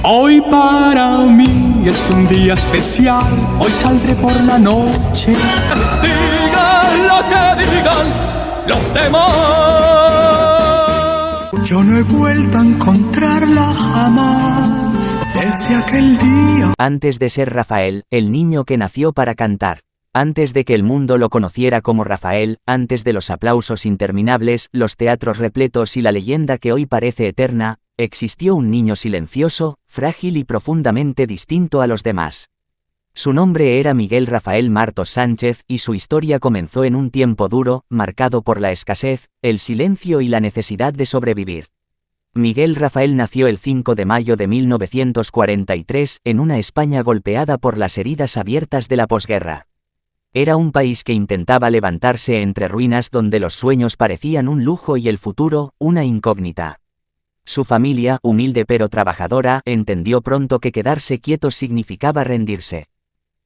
Hoy para mí es un día especial, hoy saldré por la noche. Digan lo que digan los demás. Yo no he vuelto a encontrarla jamás desde aquel día. Antes de ser Rafael, el niño que nació para cantar. Antes de que el mundo lo conociera como Rafael, antes de los aplausos interminables, los teatros repletos y la leyenda que hoy parece eterna, existió un niño silencioso, frágil y profundamente distinto a los demás. Su nombre era Miguel Rafael Martos Sánchez y su historia comenzó en un tiempo duro, marcado por la escasez, el silencio y la necesidad de sobrevivir. Miguel Rafael nació el 5 de mayo de 1943 en una España golpeada por las heridas abiertas de la posguerra. Era un país que intentaba levantarse entre ruinas donde los sueños parecían un lujo y el futuro, una incógnita. Su familia, humilde pero trabajadora, entendió pronto que quedarse quietos significaba rendirse.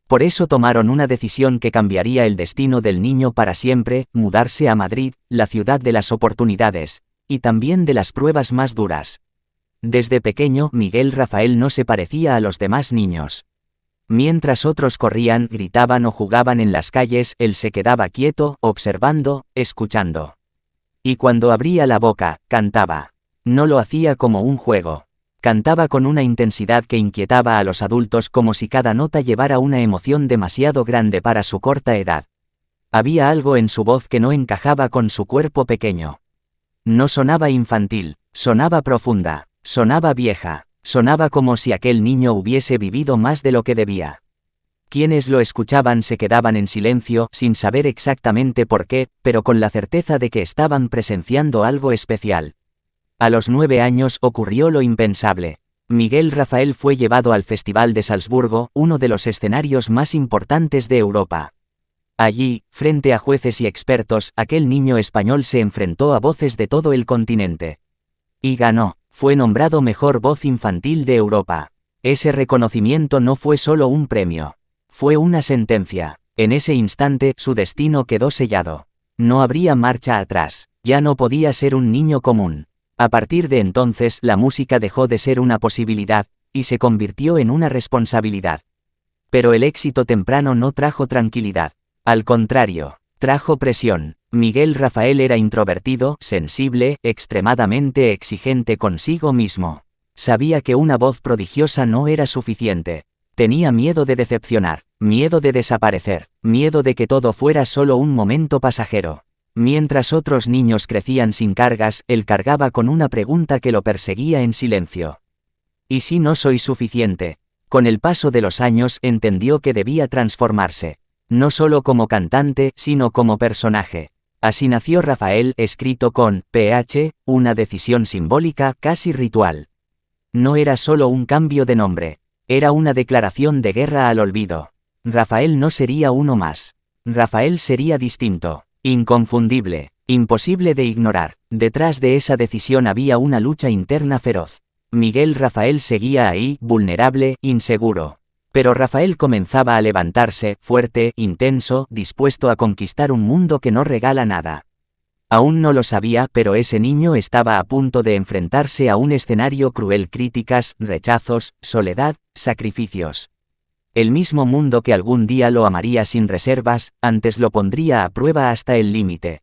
Por eso tomaron una decisión que cambiaría el destino del niño para siempre: mudarse a Madrid, la ciudad de las oportunidades, y también de las pruebas más duras. Desde pequeño, Miguel Rafael no se parecía a los demás niños. Mientras otros corrían, gritaban o jugaban en las calles, él se quedaba quieto, observando, escuchando. Y cuando abría la boca, cantaba. No lo hacía como un juego. Cantaba con una intensidad que inquietaba a los adultos, como si cada nota llevara una emoción demasiado grande para su corta edad. Había algo en su voz que no encajaba con su cuerpo pequeño. No sonaba infantil, sonaba profunda, sonaba vieja. Sonaba como si aquel niño hubiese vivido más de lo que debía. Quienes lo escuchaban se quedaban en silencio, sin saber exactamente por qué, pero con la certeza de que estaban presenciando algo especial. A los 9 años ocurrió lo impensable. Miguel Rafael fue llevado al Festival de Salzburgo, uno de los escenarios más importantes de Europa. Allí, frente a jueces y expertos, aquel niño español se enfrentó a voces de todo el continente. Y ganó. Fue nombrado Mejor Voz Infantil de Europa. Ese reconocimiento no fue solo un premio. Fue una sentencia. En ese instante, su destino quedó sellado. No habría marcha atrás. Ya no podía ser un niño común. A partir de entonces, la música dejó de ser una posibilidad, y se convirtió en una responsabilidad. Pero el éxito temprano no trajo tranquilidad. Al contrario, trajo presión. Miguel Rafael era introvertido, sensible, extremadamente exigente consigo mismo. Sabía que una voz prodigiosa no era suficiente. Tenía miedo de decepcionar, miedo de desaparecer, miedo de que todo fuera solo un momento pasajero. Mientras otros niños crecían sin cargas, él cargaba con una pregunta que lo perseguía en silencio. ¿Y si no soy suficiente? Con el paso de los años entendió que debía transformarse. No solo como cantante, sino como personaje. Así nació Rafael, escrito con PH, una decisión simbólica, casi ritual. No era solo un cambio de nombre, era una declaración de guerra al olvido. Rafael no sería uno más. Rafael sería distinto, inconfundible, imposible de ignorar. Detrás de esa decisión había una lucha interna feroz. Miguel Rafael seguía ahí, vulnerable, inseguro. Pero Rafael comenzaba a levantarse, fuerte, intenso, dispuesto a conquistar un mundo que no regala nada. Aún no lo sabía, pero ese niño estaba a punto de enfrentarse a un escenario cruel: críticas, rechazos, soledad, sacrificios. El mismo mundo que algún día lo amaría sin reservas, antes lo pondría a prueba hasta el límite.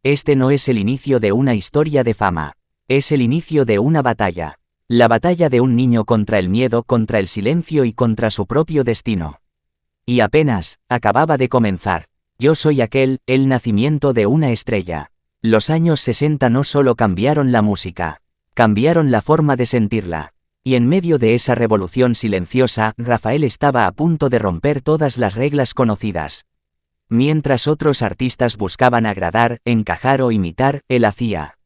Este no es el inicio de una historia de fama. Es el inicio de una batalla. La batalla de un niño contra el miedo, contra el silencio y contra su propio destino. Y apenas acababa de comenzar. Yo soy aquel, el nacimiento de una estrella. Los años 60 no solo cambiaron la música, cambiaron la forma de sentirla. Y en medio de esa revolución silenciosa, Rafael estaba a punto de romper todas las reglas conocidas. Mientras otros artistas buscaban agradar, encajar o imitar, él hacía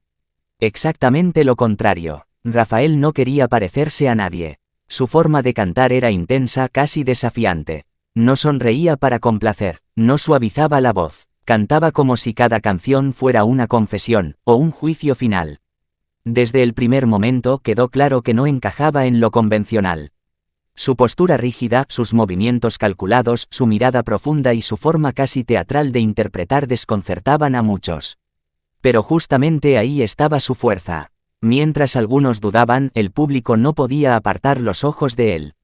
exactamente lo contrario. Rafael no quería parecerse a nadie. Su forma de cantar era intensa, casi desafiante. No sonreía para complacer, no suavizaba la voz. Cantaba como si cada canción fuera una confesión, o un juicio final. Desde el primer momento quedó claro que no encajaba en lo convencional. Su postura rígida, sus movimientos calculados, su mirada profunda y su forma casi teatral de interpretar desconcertaban a muchos. Pero justamente ahí estaba su fuerza. Mientras algunos dudaban, el público no podía apartar los ojos de él.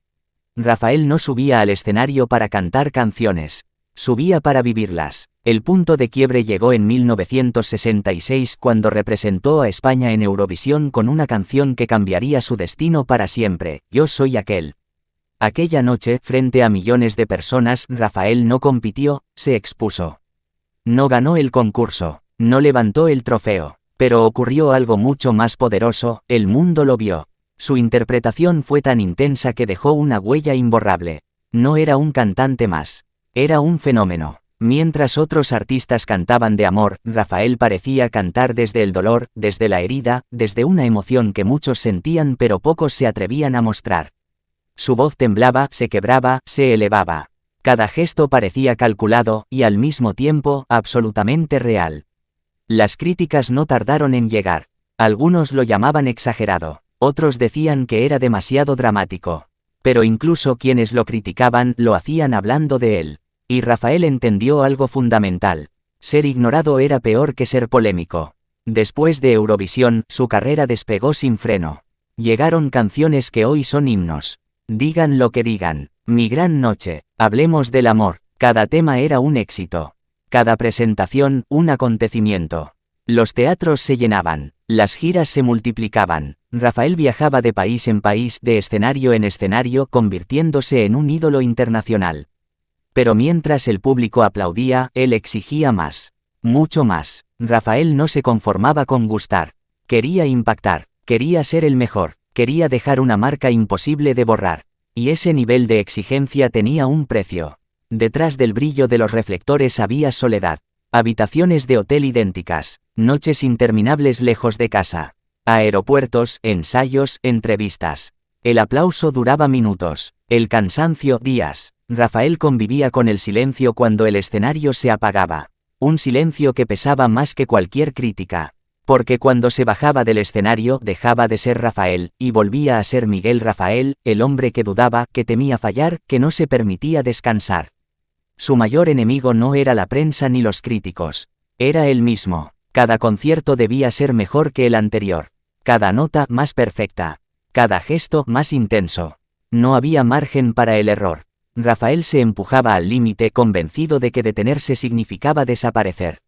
Rafael no subía al escenario para cantar canciones, subía para vivirlas. El punto de quiebre llegó en 1966 cuando representó a España en Eurovisión con una canción que cambiaría su destino para siempre, Yo soy aquel. Aquella noche, frente a millones de personas, Rafael no compitió, se expuso. No ganó el concurso, no levantó el trofeo, pero ocurrió algo mucho más poderoso, el mundo lo vio. Su interpretación fue tan intensa que dejó una huella imborrable. No era un cantante más, era un fenómeno. Mientras otros artistas cantaban de amor, Rafael parecía cantar desde el dolor, desde la herida, desde una emoción que muchos sentían pero pocos se atrevían a mostrar. Su voz temblaba, se quebraba, se elevaba. Cada gesto parecía calculado, y al mismo tiempo, absolutamente real. Las críticas no tardaron en llegar. Algunos lo llamaban exagerado, otros decían que era demasiado dramático. Pero incluso quienes lo criticaban lo hacían hablando de él. Y Rafael entendió algo fundamental. Ser ignorado era peor que ser polémico. Después de Eurovisión, su carrera despegó sin freno. Llegaron canciones que hoy son himnos. Digan lo que digan, Mi gran noche, Hablemos del amor, cada tema era un éxito. Cada presentación, un acontecimiento. Los teatros se llenaban, las giras se multiplicaban. Rafael viajaba de país en país, de escenario en escenario, convirtiéndose en un ídolo internacional. Pero mientras el público aplaudía, él exigía más. Mucho más. Rafael no se conformaba con gustar. Quería impactar, quería ser el mejor. Quería dejar una marca imposible de borrar. Y ese nivel de exigencia tenía un precio. Detrás del brillo de los reflectores había soledad. Habitaciones de hotel idénticas. Noches interminables lejos de casa. Aeropuertos, ensayos, entrevistas. El aplauso duraba minutos. El cansancio, días. Rafael convivía con el silencio cuando el escenario se apagaba. Un silencio que pesaba más que cualquier crítica. Porque cuando se bajaba del escenario dejaba de ser Rafael, y volvía a ser Miguel Rafael, el hombre que dudaba, que temía fallar, que no se permitía descansar. Su mayor enemigo no era la prensa ni los críticos. Era él mismo. Cada concierto debía ser mejor que el anterior. Cada nota más perfecta. Cada gesto más intenso. No había margen para el error. Rafael se empujaba al límite convencido de que detenerse significaba desaparecer.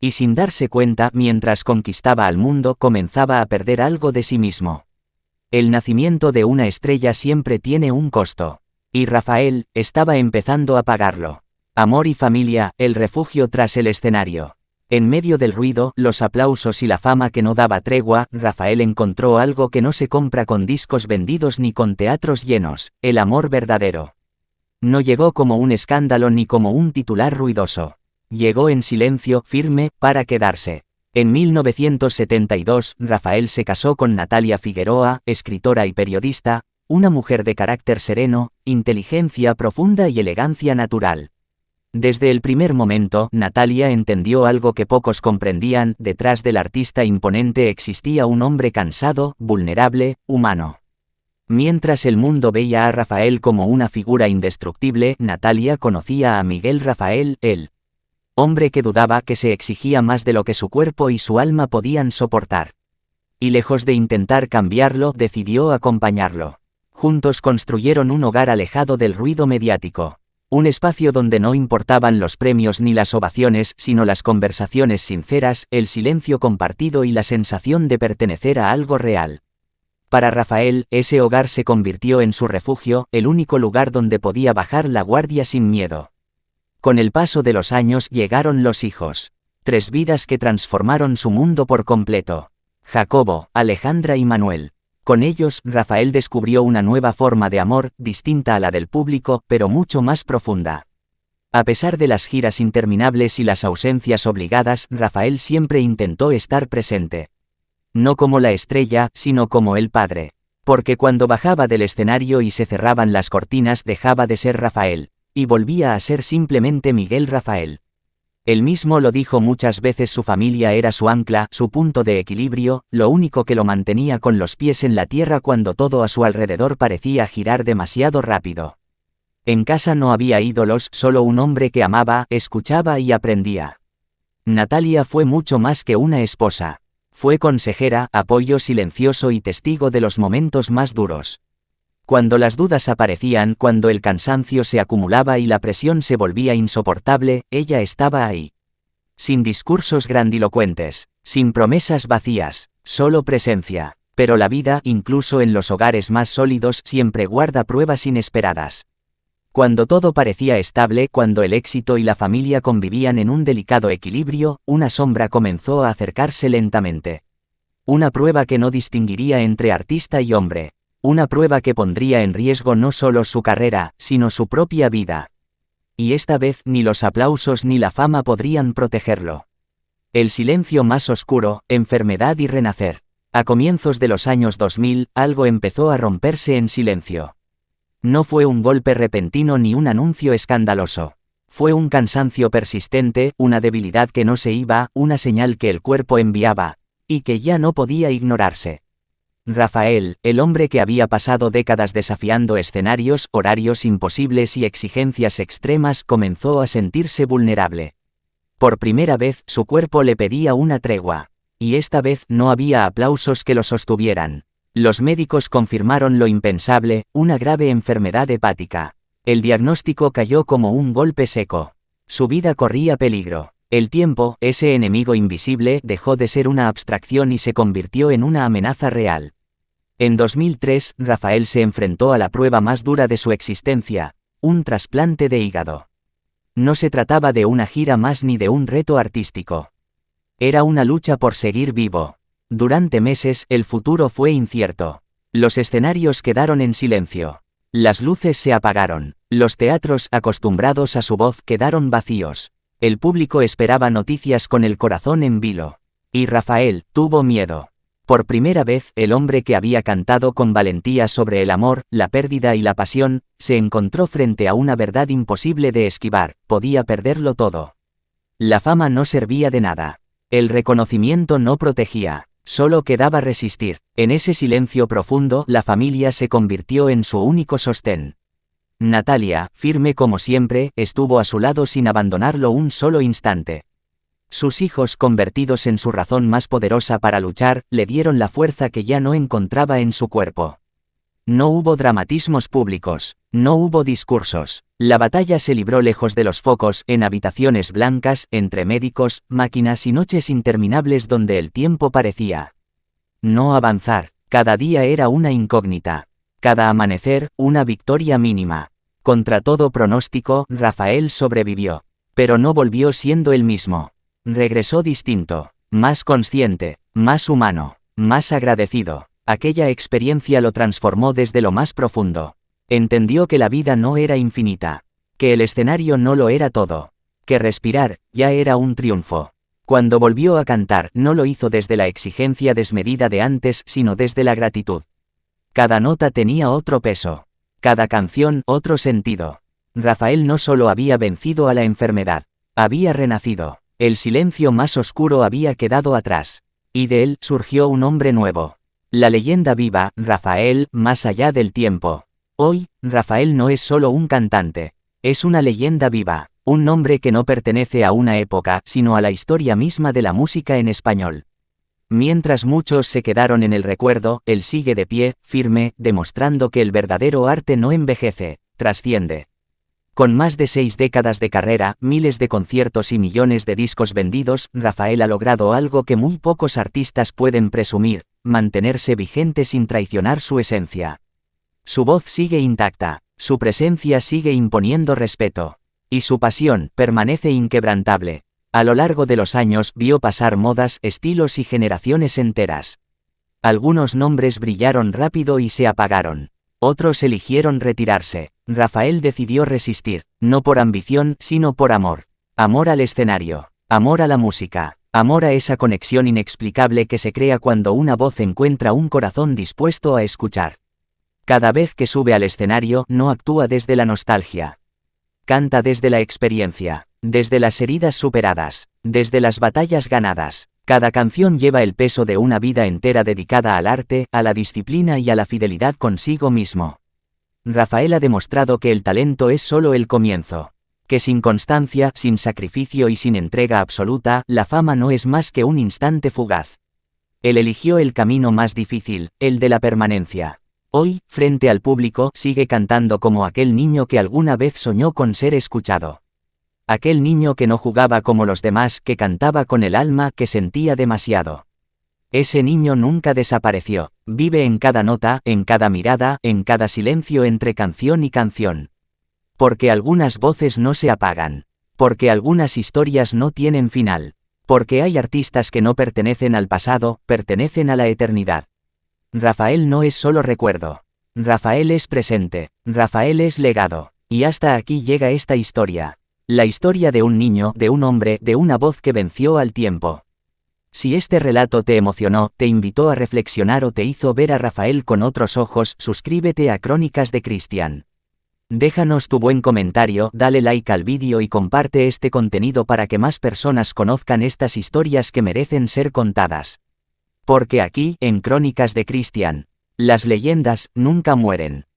Y sin darse cuenta, mientras conquistaba al mundo, comenzaba a perder algo de sí mismo. El nacimiento de una estrella siempre tiene un costo. Y Rafael estaba empezando a pagarlo. Amor y familia, el refugio tras el escenario. En medio del ruido, los aplausos y la fama que no daba tregua, Rafael encontró algo que no se compra con discos vendidos ni con teatros llenos, el amor verdadero. No llegó como un escándalo ni como un titular ruidoso. Llegó en silencio, firme, para quedarse. En 1972, Rafael se casó con Natalia Figueroa, escritora y periodista, una mujer de carácter sereno, inteligencia profunda y elegancia natural. Desde el primer momento, Natalia entendió algo que pocos comprendían: detrás del artista imponente existía un hombre cansado, vulnerable, humano. Mientras el mundo veía a Rafael como una figura indestructible, Natalia conocía a Miguel Rafael, el hombre que dudaba, que se exigía más de lo que su cuerpo y su alma podían soportar. Y lejos de intentar cambiarlo, decidió acompañarlo. Juntos construyeron un hogar alejado del ruido mediático. Un espacio donde no importaban los premios ni las ovaciones, sino las conversaciones sinceras, el silencio compartido y la sensación de pertenecer a algo real. Para Rafael, ese hogar se convirtió en su refugio, el único lugar donde podía bajar la guardia sin miedo. Con el paso de los años llegaron los hijos. 3 vidas que transformaron su mundo por completo. Jacobo, Alejandra y Manuel. Con ellos, Rafael descubrió una nueva forma de amor, distinta a la del público, pero mucho más profunda. A pesar de las giras interminables y las ausencias obligadas, Rafael siempre intentó estar presente. No como la estrella, sino como el padre. Porque cuando bajaba del escenario y se cerraban las cortinas, dejaba de ser Rafael, y volvía a ser simplemente Miguel Rafael. Él mismo lo dijo muchas veces: su familia era su ancla, su punto de equilibrio, lo único que lo mantenía con los pies en la tierra cuando todo a su alrededor parecía girar demasiado rápido. En casa no había ídolos, solo un hombre que amaba, escuchaba y aprendía. Natalia fue mucho más que una esposa. Fue consejera, apoyo silencioso y testigo de los momentos más duros. Cuando las dudas aparecían, cuando el cansancio se acumulaba y la presión se volvía insoportable, ella estaba ahí. Sin discursos grandilocuentes, sin promesas vacías, solo presencia. Pero la vida, incluso en los hogares más sólidos, siempre guarda pruebas inesperadas. Cuando todo parecía estable, cuando el éxito y la familia convivían en un delicado equilibrio, una sombra comenzó a acercarse lentamente. Una prueba que no distinguiría entre artista y hombre. Una prueba que pondría en riesgo no solo su carrera, sino su propia vida. Y esta vez ni los aplausos ni la fama podrían protegerlo. El silencio más oscuro, enfermedad y renacer. A comienzos de los años 2000, algo empezó a romperse en silencio. No fue un golpe repentino ni un anuncio escandaloso. Fue un cansancio persistente, una debilidad que no se iba, una señal que el cuerpo enviaba, y que ya no podía ignorarse. Rafael, el hombre que había pasado décadas desafiando escenarios, horarios imposibles y exigencias extremas, comenzó a sentirse vulnerable. Por primera vez, su cuerpo le pedía una tregua. Y esta vez no había aplausos que lo sostuvieran. Los médicos confirmaron lo impensable, una grave enfermedad hepática. El diagnóstico cayó como un golpe seco. Su vida corría peligro. El tiempo, ese enemigo invisible, dejó de ser una abstracción y se convirtió en una amenaza real. En 2003, Rafael se enfrentó a la prueba más dura de su existencia, un trasplante de hígado. No se trataba de una gira más ni de un reto artístico. Era una lucha por seguir vivo. Durante meses, el futuro fue incierto. Los escenarios quedaron en silencio. Las luces se apagaron. Los teatros, acostumbrados a su voz, quedaron vacíos. El público esperaba noticias con el corazón en vilo. Y Rafael tuvo miedo. Por primera vez, el hombre que había cantado con valentía sobre el amor, la pérdida y la pasión, se encontró frente a una verdad imposible de esquivar: podía perderlo todo. La fama no servía de nada. El reconocimiento no protegía. Solo quedaba resistir. En ese silencio profundo, la familia se convirtió en su único sostén. Natalia, firme como siempre, estuvo a su lado sin abandonarlo un solo instante. Sus hijos, convertidos en su razón más poderosa para luchar, le dieron la fuerza que ya no encontraba en su cuerpo. No hubo dramatismos públicos, no hubo discursos. La batalla se libró lejos de los focos, en habitaciones blancas, entre médicos, máquinas y noches interminables donde el tiempo parecía no avanzar. Cada día era una incógnita. Cada amanecer, una victoria mínima. Contra todo pronóstico, Rafael sobrevivió. Pero no volvió siendo el mismo. Regresó distinto, más consciente, más humano, más agradecido. Aquella experiencia lo transformó desde lo más profundo. Entendió que la vida no era infinita, que el escenario no lo era todo, que respirar ya era un triunfo. Cuando volvió a cantar, no lo hizo desde la exigencia desmedida de antes, sino desde la gratitud. Cada nota tenía otro peso, cada canción otro sentido. Rafael no solo había vencido a la enfermedad, había renacido. El silencio más oscuro había quedado atrás, y de él surgió un hombre nuevo. La leyenda viva, Rafael, más allá del tiempo. Hoy, Rafael no es solo un cantante, es una leyenda viva, un nombre que no pertenece a una época, sino a la historia misma de la música en español. Mientras muchos se quedaron en el recuerdo, él sigue de pie, firme, demostrando que el verdadero arte no envejece, trasciende. Con más de 6 décadas de carrera, miles de conciertos y millones de discos vendidos, Rafael ha logrado algo que muy pocos artistas pueden presumir: mantenerse vigente sin traicionar su esencia. Su voz sigue intacta, su presencia sigue imponiendo respeto, y su pasión permanece inquebrantable. A lo largo de los años vio pasar modas, estilos y generaciones enteras. Algunos nombres brillaron rápido y se apagaron. Otros eligieron retirarse. Rafael decidió resistir, no por ambición, sino por amor. Amor al escenario, amor a la música, amor a esa conexión inexplicable que se crea cuando una voz encuentra un corazón dispuesto a escuchar. Cada vez que sube al escenario, no actúa desde la nostalgia. Canta desde la experiencia, desde las heridas superadas, desde las batallas ganadas. Cada canción lleva el peso de una vida entera dedicada al arte, a la disciplina y a la fidelidad consigo mismo. Rafael ha demostrado que el talento es solo el comienzo, que sin constancia, sin sacrificio y sin entrega absoluta, la fama no es más que un instante fugaz. Él eligió el camino más difícil, el de la permanencia. Hoy, frente al público, sigue cantando como aquel niño que alguna vez soñó con ser escuchado. Aquel niño que no jugaba como los demás, que cantaba con el alma, que sentía demasiado. Ese niño nunca desapareció, vive en cada nota, en cada mirada, en cada silencio entre canción y canción. Porque algunas voces no se apagan. Porque algunas historias no tienen final. Porque hay artistas que no pertenecen al pasado, pertenecen a la eternidad. Rafael no es solo recuerdo. Rafael es presente. Rafael es legado. Y hasta aquí llega esta historia. La historia de un niño, de un hombre, de una voz que venció al tiempo. Si este relato te emocionó, te invitó a reflexionar o te hizo ver a Rafael con otros ojos, suscríbete a Crónicas de Cristian. Déjanos tu buen comentario, dale like al vídeo y comparte este contenido para que más personas conozcan estas historias que merecen ser contadas. Porque aquí, en Crónicas de Cristian, las leyendas nunca mueren.